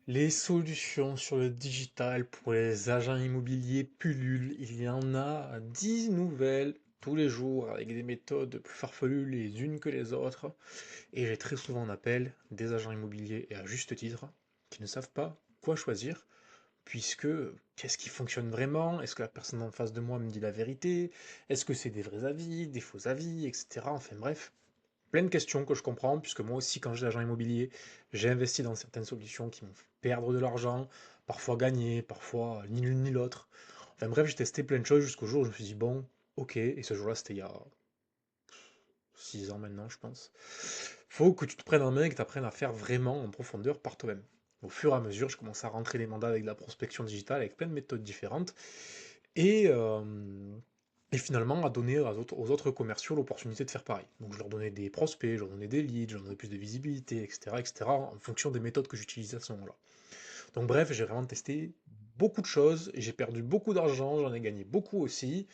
Les solutions sur le digital pour les agents immobiliers pullulent. Il y en a 10 nouvelles tous les jours avec des méthodes plus farfelues les unes que les autres. Et j'ai très souvent en appel des agents immobiliers, et à juste titre, qui ne savent pas quoi choisir, puisque qu'est-ce qui fonctionne vraiment? Est-ce que la personne en face de moi me dit la vérité? Est-ce que c'est des vrais avis, des faux avis, etc. Enfin bref, plein de questions que je comprends, puisque moi aussi, quand j'étais agent immobilier, j'ai investi dans certaines solutions qui m'ont fait perdre de l'argent, parfois gagner, parfois ni l'une ni l'autre. Enfin bref, j'ai testé plein de choses jusqu'au jour où je me suis dit, bon, ok, et ce jour-là, c'était il y a 6 ans maintenant, je pense. Faut que tu te prennes en main et que tu apprennes à faire vraiment en profondeur par toi-même. Au fur et à mesure, je commence à rentrer des mandats avec de la prospection digitale, avec plein de méthodes différentes, et, euh, et finalement à donner aux autres commerciaux l'opportunité de faire pareil. Donc je leur donnais des prospects, je leur donnais des leads, je leur donnais plus de visibilité, etc., en fonction des méthodes que j'utilisais à ce moment-là. Donc bref, j'ai vraiment testé beaucoup de choses, j'ai perdu beaucoup d'argent, j'en ai gagné beaucoup aussi,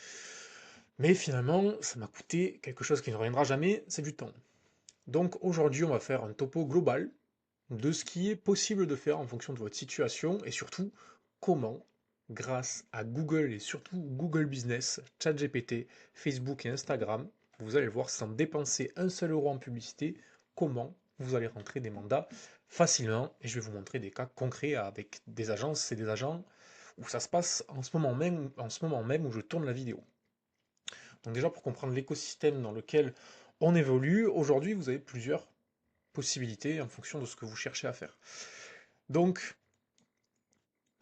mais finalement, ça m'a coûté quelque chose qui ne reviendra jamais, c'est du temps. Donc aujourd'hui, on va faire un topo global de ce qui est possible de faire en fonction de votre situation et surtout comment, grâce à Google et surtout Google Business, ChatGPT, Facebook et Instagram, vous allez voir sans dépenser un seul euro en publicité, comment vous allez rentrer des mandats facilement et je vais vous montrer des cas concrets avec des agences et des agents où ça se passe en ce moment même où je tourne la vidéo. Donc déjà pour comprendre l'écosystème dans lequel on évolue, aujourd'hui vous avez plusieurs possibilités en fonction de ce que vous cherchez à faire. Donc,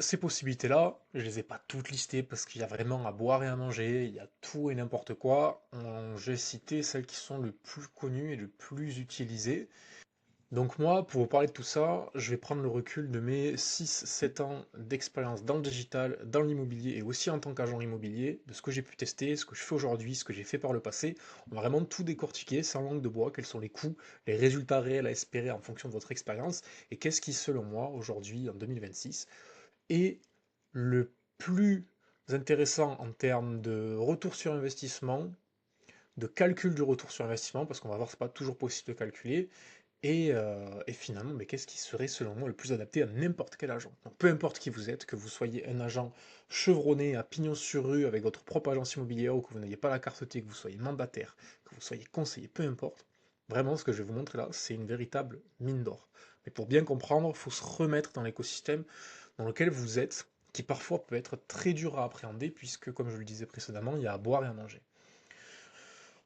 ces possibilités-là, je les ai pas toutes listées parce qu'il y a vraiment à boire et à manger, il y a tout et n'importe quoi. J'ai cité celles qui sont le plus connues et le plus utilisées. Donc moi, pour vous parler de tout ça, je vais prendre le recul de mes 6-7 ans d'expérience dans le digital, dans l'immobilier et aussi en tant qu'agent immobilier, de ce que j'ai pu tester, ce que je fais aujourd'hui, ce que j'ai fait par le passé. On va vraiment tout décortiquer sans langue de bois, quels sont les coûts, les résultats réels à espérer en fonction de votre expérience, et qu'est-ce qui, selon moi, aujourd'hui, en 2026, est le plus intéressant en termes de retour sur investissement, de calcul du retour sur investissement, parce qu'on va voir que c'est pas toujours possible de calculer, et finalement, mais qu'est-ce qui serait selon moi le plus adapté à n'importe quel agent? Donc peu importe qui vous êtes, que vous soyez un agent chevronné à pignon sur rue avec votre propre agence immobilière ou que vous n'ayez pas la carte T, que vous soyez mandataire, que vous soyez conseiller, peu importe, vraiment ce que je vais vous montrer là, c'est une véritable mine d'or. Mais pour bien comprendre, il faut se remettre dans l'écosystème dans lequel vous êtes, qui parfois peut être très dur à appréhender, puisque comme je le disais précédemment, il y a à boire et à manger.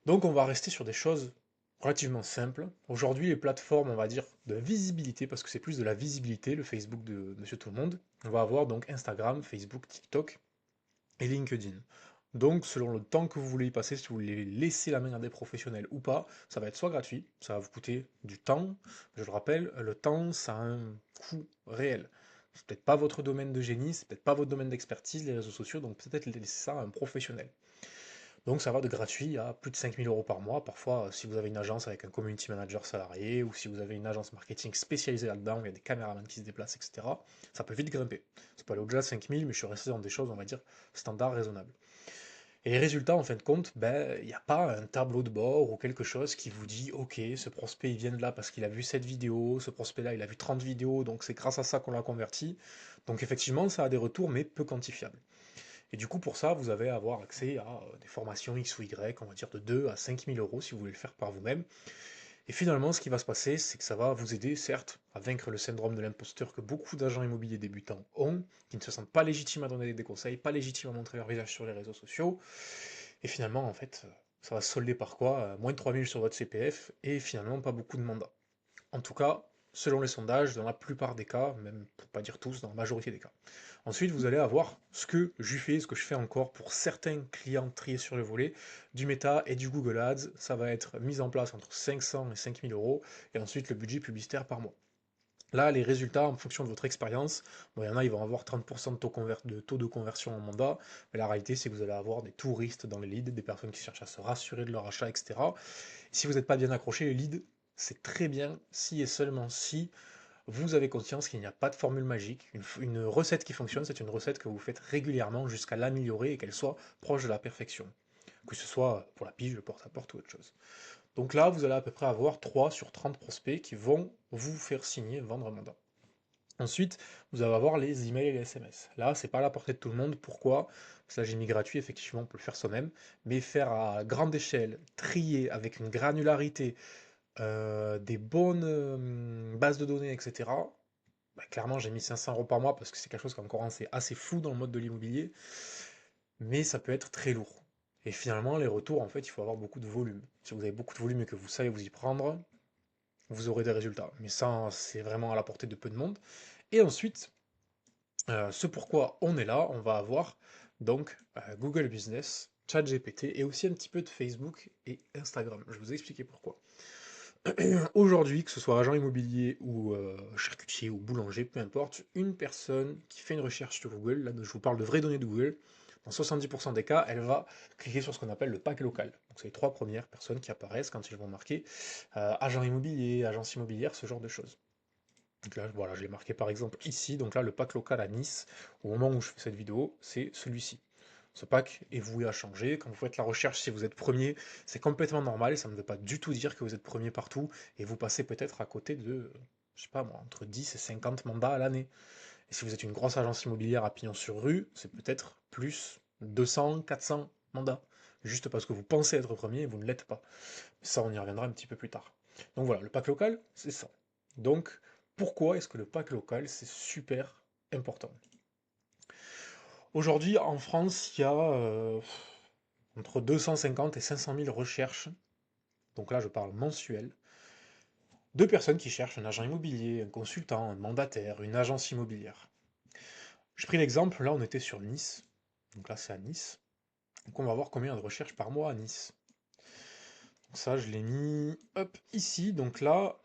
Donc on va rester sur des choses relativement simples. Aujourd'hui, les plateformes, on va dire, de visibilité, parce que c'est plus de la visibilité, le Facebook de Monsieur Tout-le-Monde, on va avoir donc Instagram, Facebook, TikTok et LinkedIn. Donc, selon le temps que vous voulez y passer, si vous voulez laisser la main à des professionnels ou pas, ça va être soit gratuit, ça va vous coûter du temps. Je le rappelle, le temps, ça a un coût réel. C'est peut-être pas votre domaine de génie, c'est peut-être pas votre domaine d'expertise, les réseaux sociaux, donc peut-être laisser ça à un professionnel. Donc ça va de gratuit à plus de 5 000 € par mois. Parfois, si vous avez une agence avec un community manager salarié, ou si vous avez une agence marketing spécialisée là-dedans, il y a des caméramans qui se déplacent, etc., ça peut vite grimper. Ça peut aller au-delà de 5 000, mais je suis resté dans des choses, on va dire, standards, raisonnables. Et les résultats, en fin de compte, ben, il n'y a pas un tableau de bord ou quelque chose qui vous dit, ok, ce prospect, il vient de là parce qu'il a vu cette vidéo, ce prospect-là, il a vu 30 vidéos, donc c'est grâce à ça qu'on l'a converti. Donc effectivement, ça a des retours, mais peu quantifiables. Et du coup, pour ça, vous avez à avoir accès à des formations X ou Y, on va dire de 2 à 5 000 € si vous voulez le faire par vous-même. Et finalement, ce qui va se passer, c'est que ça va vous aider, certes, à vaincre le syndrome de l'imposteur que beaucoup d'agents immobiliers débutants ont, qui ne se sentent pas légitimes à donner des conseils, pas légitimes à montrer leur visage sur les réseaux sociaux. Et finalement, en fait, ça va se solder par quoi? Moins de 3 000 sur votre CPF et finalement pas beaucoup de mandats. En tout cas, selon les sondages, dans la plupart des cas, même pour pas dire tous, dans la majorité des cas. Ensuite, vous allez avoir ce que j'ai fait, ce que je fais encore pour certains clients triés sur le volet, du Meta et du Google Ads. Ça va être mis en place entre 500 et 5 000 €, et ensuite le budget publicitaire par mois. Là, les résultats, en fonction de votre expérience, bon, il y en a, ils vont avoir 30% de taux de conversion en mandat, mais la réalité, c'est que vous allez avoir des touristes dans les leads, des personnes qui cherchent à se rassurer de leur achat, etc. Si vous n'êtes pas bien accroché, les leads, c'est très bien si et seulement si vous avez conscience qu'il n'y a pas de formule magique. Une recette qui fonctionne, c'est une recette que vous faites régulièrement jusqu'à l'améliorer et qu'elle soit proche de la perfection. Que ce soit pour la pige, le porte-à-porte ou autre chose. Donc là, vous allez à peu près avoir 3 sur 30 prospects qui vont vous faire signer, vendre un mandat. Ensuite, vous allez avoir les emails et les SMS. Là, c'est pas à la portée de tout le monde. Pourquoi? Parce que là, j'ai mis gratuit, effectivement, on peut le faire soi-même, mais faire à grande échelle, trier avec une granularité, des bonnes bases de données, etc. Bah, clairement, j'ai mis 500 € par mois parce que c'est quelque chose qui est encore assez fou dans le mode de l'immobilier, mais ça peut être très lourd. Et finalement, les retours, en fait, il faut avoir beaucoup de volume. Si vous avez beaucoup de volume et que vous savez vous y prendre, vous aurez des résultats. Mais ça, c'est vraiment à la portée de peu de monde. Et ensuite, ce pourquoi on est là, on va avoir donc Google Business, ChatGPT et aussi un petit peu de Facebook et Instagram. Je vais vous expliquer pourquoi. Aujourd'hui, que ce soit agent immobilier ou charcutier ou boulanger, peu importe, une personne qui fait une recherche sur Google, là je vous parle de vraies données de Google, dans 70% des cas, elle va cliquer sur ce qu'on appelle le pack local. Donc c'est les 3 premières personnes qui apparaissent quand ils vont marquer agent immobilier, agence immobilière, ce genre de choses. Donc là, voilà, je l'ai marqué par exemple ici, donc là le pack local à Nice, au moment où je fais cette vidéo, c'est celui-ci. Ce pack est voué à changer. Quand vous faites la recherche, si vous êtes premier, c'est complètement normal. Ça ne veut pas du tout dire que vous êtes premier partout et vous passez peut-être à côté de, je sais pas moi, entre 10 et 50 mandats à l'année. Et si vous êtes une grosse agence immobilière à pignon-sur-rue, c'est peut-être plus 200, 400 mandats. Juste parce que vous pensez être premier et vous ne l'êtes pas. Ça, on y reviendra un petit peu plus tard. Donc voilà, le pack local, c'est ça. Donc, pourquoi est-ce que le pack local, c'est super important? Aujourd'hui, en France, il y a entre 250 et 500 000 recherches, donc là je parle mensuel, de personnes qui cherchent un agent immobilier, un consultant, un mandataire, une agence immobilière. J'ai pris l'exemple, là on était sur Nice, donc là c'est à Nice, donc on va voir combien de recherches par mois à Nice. Donc ça je l'ai mis, hop, ici, donc là,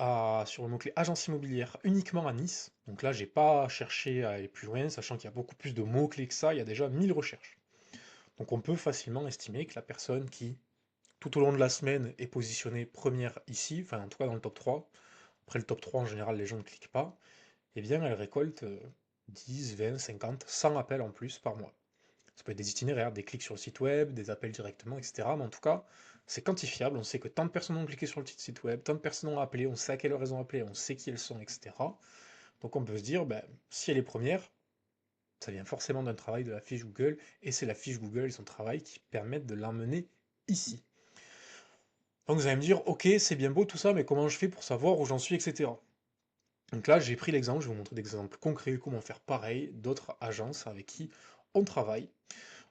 sur le mot-clé agence immobilière uniquement à Nice, donc là j'ai pas cherché à aller plus loin, sachant qu'il y a beaucoup plus de mots-clés que ça, il y a déjà 1000 recherches. Donc on peut facilement estimer que la personne qui tout au long de la semaine est positionnée première ici, enfin en tout cas dans le top 3. Après le top 3 en général les gens ne cliquent pas, et bien elle récolte 10, 20, 50, 100 appels en plus par mois. Ça peut être des itinéraires, des clics sur le site web, des appels directement, etc. Mais en tout cas, c'est quantifiable, on sait que tant de personnes ont cliqué sur le site web, tant de personnes ont appelé, on sait à quelle heure elles ont appelé, on sait qui elles sont, etc. Donc on peut se dire, ben, si elle est première, ça vient forcément d'un travail de la fiche Google, et c'est la fiche Google et son travail qui permettent de l'emmener ici. Donc vous allez me dire, ok, c'est bien beau tout ça, mais comment je fais pour savoir où j'en suis, etc. Donc là, j'ai pris l'exemple, je vais vous montrer des exemples concrets, comment faire pareil, d'autres agences avec qui on travaille.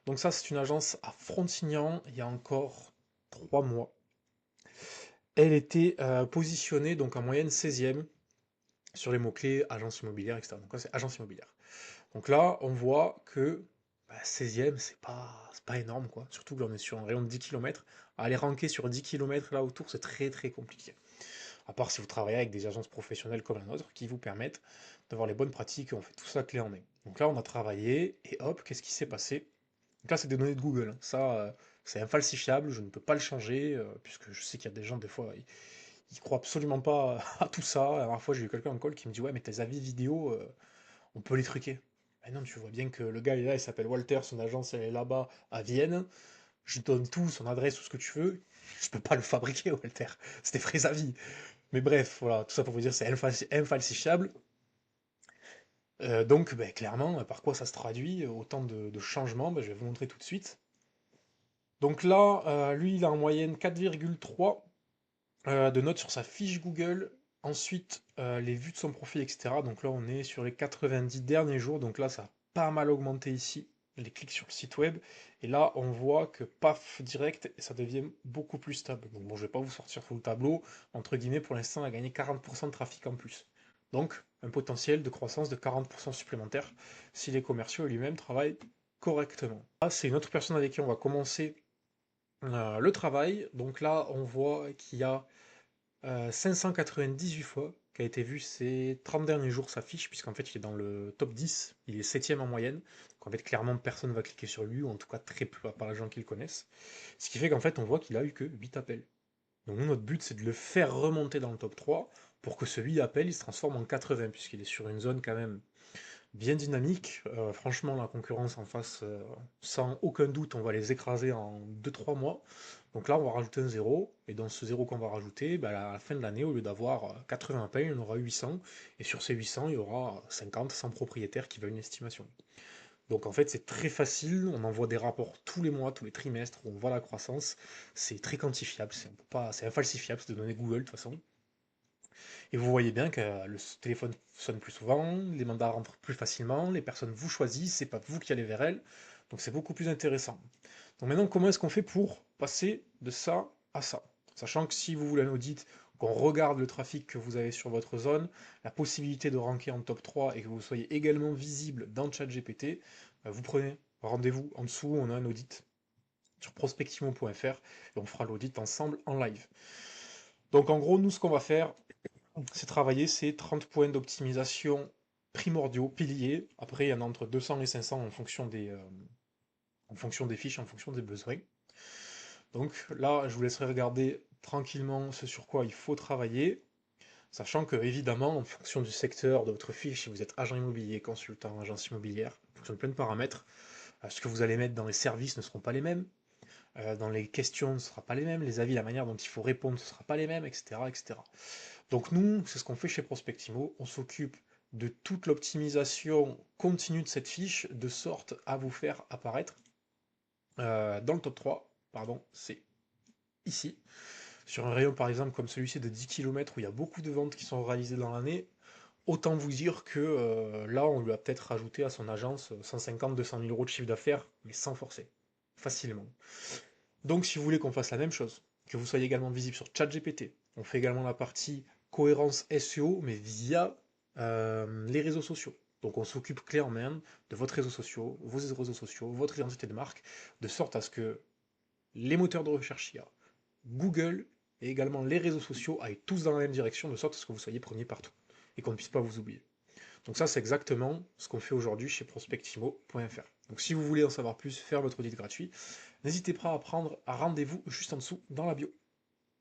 Donc ça, c'est une agence à Frontignan, il y a encore 3 mois. Elle était positionnée donc en moyenne 16e sur les mots-clés agence immobilière, etc. Donc là, c'est agence immobilière. Donc là, on voit que 16e, c'est pas énorme, quoi. Surtout que là, on est sur un rayon de 10 km. Aller ranker sur 10 km là autour, c'est très très compliqué. À part si vous travaillez avec des agences professionnelles comme la nôtre qui vous permettent d'avoir les bonnes pratiques et on fait tout ça clé en main. Donc là, on a travaillé et hop, qu'est-ce qui s'est passé? Donc là, c'est des données de Google, hein. Ça, c'est infalsifiable, je ne peux pas le changer, puisque je sais qu'il y a des gens, des fois, ils croient absolument pas à tout ça. La dernière fois, j'ai eu quelqu'un en call qui me dit, ouais, mais tes avis vidéo, on peut les truquer. Mais non, tu vois bien que le gars, il est là, il s'appelle Walter, son agence, elle est là-bas, à Vienne. Je donne tout, son adresse, tout ce que tu veux. Je peux pas le fabriquer, Walter. C'est des vrais avis. Mais bref, voilà, tout ça pour vous dire, c'est infalsifiable. Donc, ben, clairement, par quoi ça se traduit, autant de changements, ben, je vais vous montrer tout de suite. Donc là, lui, il a en moyenne 4,3 de notes sur sa fiche Google. Ensuite, les vues de son profil, etc. Donc là, on est sur les 90 derniers jours. Donc là, ça a pas mal augmenté ici, les clics sur le site web. Et là, on voit que paf, direct, ça devient beaucoup plus stable. Donc bon, je vais pas vous sortir tout le tableau. Entre guillemets, pour l'instant, on a gagné 40% de trafic en plus. Donc, un potentiel de croissance de 40% supplémentaire si les commerciaux lui-même travaillent correctement. Là, c'est une autre personne avec qui on va commencer le travail. Donc là, on voit qu'il y a 598 fois qui a été vu ces 30 derniers jours sa fiche, puisqu'en fait il est dans le top 10, il est 7ème en moyenne. Donc en fait clairement personne ne va cliquer sur lui, ou en tout cas très peu à part les gens qui le connaissent. Ce qui fait qu'en fait on voit qu'il a eu que 8 appels. Donc nous notre but c'est de le faire remonter dans le top 3 pour que ce 8 appels il se transforme en 80, puisqu'il est sur une zone quand même bien dynamique. Franchement, la concurrence en face, sans aucun doute, on va les écraser en 2-3 mois. Donc là, on va rajouter un zéro, et dans ce zéro qu'on va rajouter, bah, à la fin de l'année, au lieu d'avoir 80 payes, on aura 800, et sur ces 800, il y aura 50, 100 propriétaires qui veulent une estimation. Donc en fait, c'est très facile, on envoie des rapports tous les mois, tous les trimestres, où on voit la croissance, c'est très quantifiable, c'est infalsifiable, c'est de données Google de toute façon. Et vous voyez bien que le téléphone sonne plus souvent, les mandats rentrent plus facilement, les personnes vous choisissent, c'est pas vous qui allez vers elles, donc c'est beaucoup plus intéressant. Donc maintenant, comment est-ce qu'on fait pour passer de ça à ça? Sachant que si vous voulez un audit, qu'on regarde le trafic que vous avez sur votre zone, la possibilité de ranker en top 3 et que vous soyez également visible dans ChatGPT, vous prenez rendez-vous en dessous, on a un audit sur prospectimo.fr et on fera l'audit ensemble en live. Donc en gros, nous, ce qu'on va faire, c'est travailler ces 30 points d'optimisation primordiaux, piliers. Après, il y en a entre 200 et 500 en fonction des fiches, en fonction des besoins. Donc là, je vous laisserai regarder tranquillement ce sur quoi il faut travailler, sachant que, évidemment, en fonction du secteur de votre fiche, si vous êtes agent immobilier, consultant, agence immobilière, en fonction de plein de paramètres, ce que vous allez mettre dans les services ne seront pas les mêmes, dans les questions ne sera pas les mêmes, les avis, la manière dont il faut répondre ne sera pas les mêmes, etc., etc. Donc nous, c'est ce qu'on fait chez Prospectimo, on s'occupe de toute l'optimisation continue de cette fiche, de sorte à vous faire apparaître dans le top 3, pardon, c'est ici. Sur un rayon par exemple comme celui-ci de 10 km où il y a beaucoup de ventes qui sont réalisées dans l'année, autant vous dire que là on lui a peut-être rajouté à son agence 150-200 000 euros de chiffre d'affaires, mais sans forcer, facilement. Donc si vous voulez qu'on fasse la même chose, que vous soyez également visible sur ChatGPT, on fait également la partie cohérence SEO, mais via les réseaux sociaux. Donc on s'occupe clé en main de votre réseau social, vos réseaux sociaux, votre identité de marque, de sorte à ce que les moteurs de recherche IA, Google et également les réseaux sociaux aillent tous dans la même direction, de sorte à ce que vous soyez premier partout et qu'on ne puisse pas vous oublier. Donc ça, c'est exactement ce qu'on fait aujourd'hui chez prospectimo.fr. Donc si vous voulez en savoir plus, faire votre audit gratuit, n'hésitez pas à prendre un rendez-vous juste en dessous dans la bio.